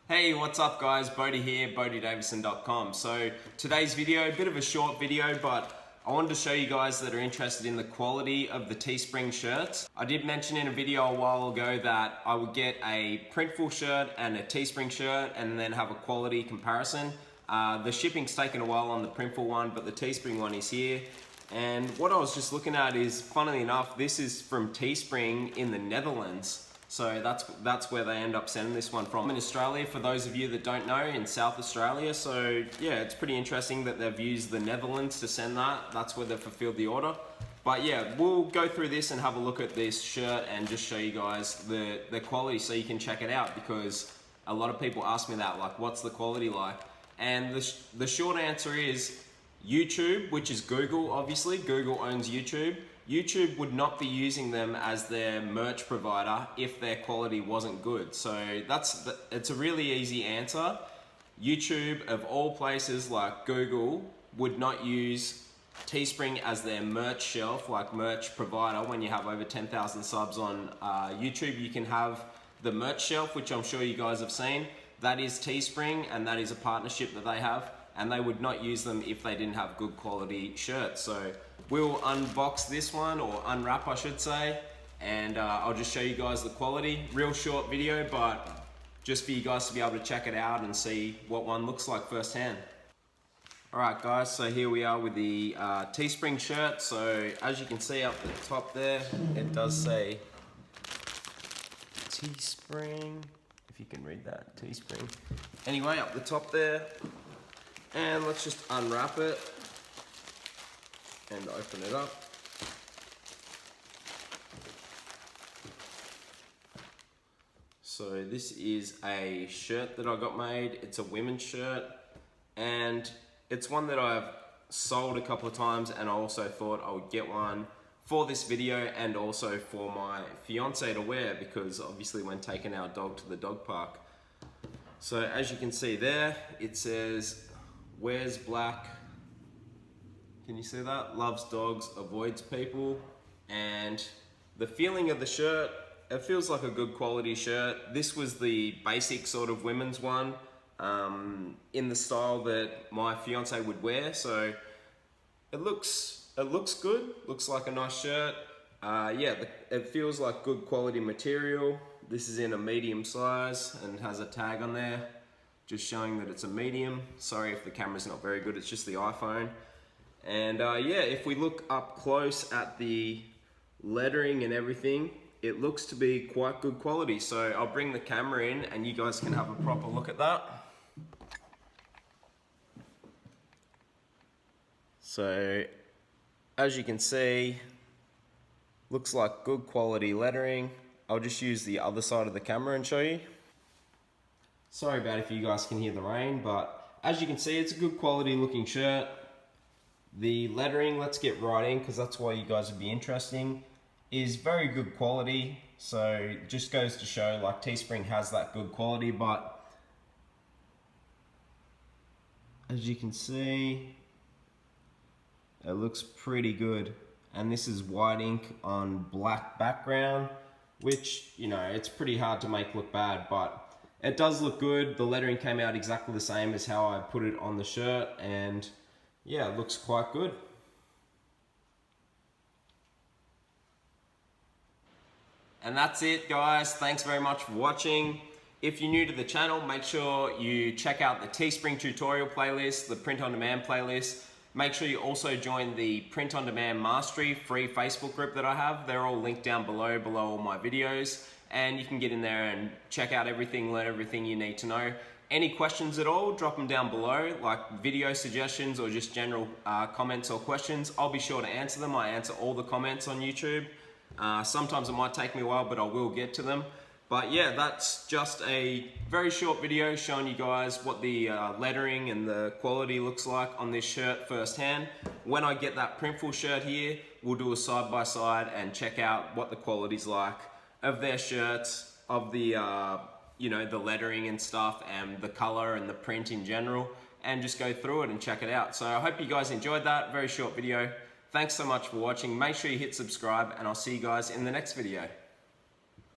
Hey, what's up guys? Bodie here, BodieDavison.com. So today's video, a bit of a short video, but I wanted to show you guys that are interested in the quality of the Teespring shirts. I did mention in a video a while ago that I would get a Printful shirt and a Teespring shirt and then have a quality comparison. The shipping's taken a while on the Printful one, but the Teespring one is here. And what I was just looking at is, funnily enough, this is from Teespring in the Netherlands. So that's where they end up sending this one from. In Australia, for those of you that don't know, in South Australia. So yeah, it's pretty interesting that they've used the Netherlands to send that. That's where they've fulfilled the order. But yeah, we'll go through this and have a look at this shirt and just show you guys the quality so you can check it out, because a lot of people ask me that, like, what's the quality like? And the short answer is YouTube, which is Google, obviously. Google owns YouTube. YouTube would not be using them as their merch provider if their quality wasn't good. So it's a really easy answer. YouTube, of all places, like Google, would not use Teespring as their merch shelf, like merch provider. When you have over 10,000 subs on YouTube, you can have the merch shelf, which I'm sure you guys have seen. That is Teespring, and that is a partnership that they have, and they would not use them if they didn't have good quality shirts. So we'll unbox this one, or unwrap I should say, and I'll just show you guys the quality. Real short video, but just for you guys to be able to check it out and see what one looks like firsthand. Alright guys, so here we are with the Teespring shirt. So as you can see up the top there, it does say Teespring, if you can read that, Teespring. Anyway, up the top there, and let's just unwrap it and open it up. So this is a shirt that I got made. It's a women's shirt, and it's one that I've sold a couple of times, and I also thought I would get one for this video and also for my fiance to wear, because obviously when taking our dog to the dog park. So as you can see there, it says, wears black. Can you see that? Loves dogs, avoids people. And the feeling of the shirt, it feels like a good quality shirt. This was the basic sort of women's one, in the style that my fiance would wear. So it looks good. Looks like a nice shirt. Yeah, it feels like good quality material. This is in a medium size and has a tag on there, just showing that it's a medium. Sorry if the camera's not very good, it's just the iPhone. And yeah, if we look up close at the lettering and everything, it looks to be quite good quality. So I'll bring the camera in and you guys can have a proper look at that. So as you can see, looks like good quality lettering. I'll just use the other side of the camera and show you. Sorry about if you guys can hear the rain, but as you can see, it's a good quality looking shirt. The lettering, let's get right in, because that's why you guys would be interesting, is very good quality. So it just goes to show, like, Teespring has that good quality. But as you can see, it looks pretty good. And this is white ink on black background, which, you know, it's pretty hard to make look bad, but it does look good. The lettering came out exactly the same as how I put it on the shirt, and yeah, it looks quite good. And that's it guys, thanks very much for watching. If you're new to the channel, make sure you check out the Teespring tutorial playlist, the print on demand playlist. Make sure you also join the Print on Demand Mastery free Facebook group that I have. They're all linked down below all my videos, and you can get in there and check out everything, learn everything you need to know. Any questions at all, drop them down below, like video suggestions or just general comments or questions. I'll be sure to answer them. I answer all the comments on YouTube. Sometimes it might take me a while, but I will get to them. But yeah, that's just a very short video showing you guys what the lettering and the quality looks like on this shirt firsthand. When I get that Printful shirt here, we'll do a side by side and check out what the quality's like of their shirts, of the you know, the lettering and stuff, and the color and the print in general, and just go through it and check it out. So I hope you guys enjoyed that very short video. Thanks so much for watching. Make sure you hit subscribe, and I'll see you guys in the next video.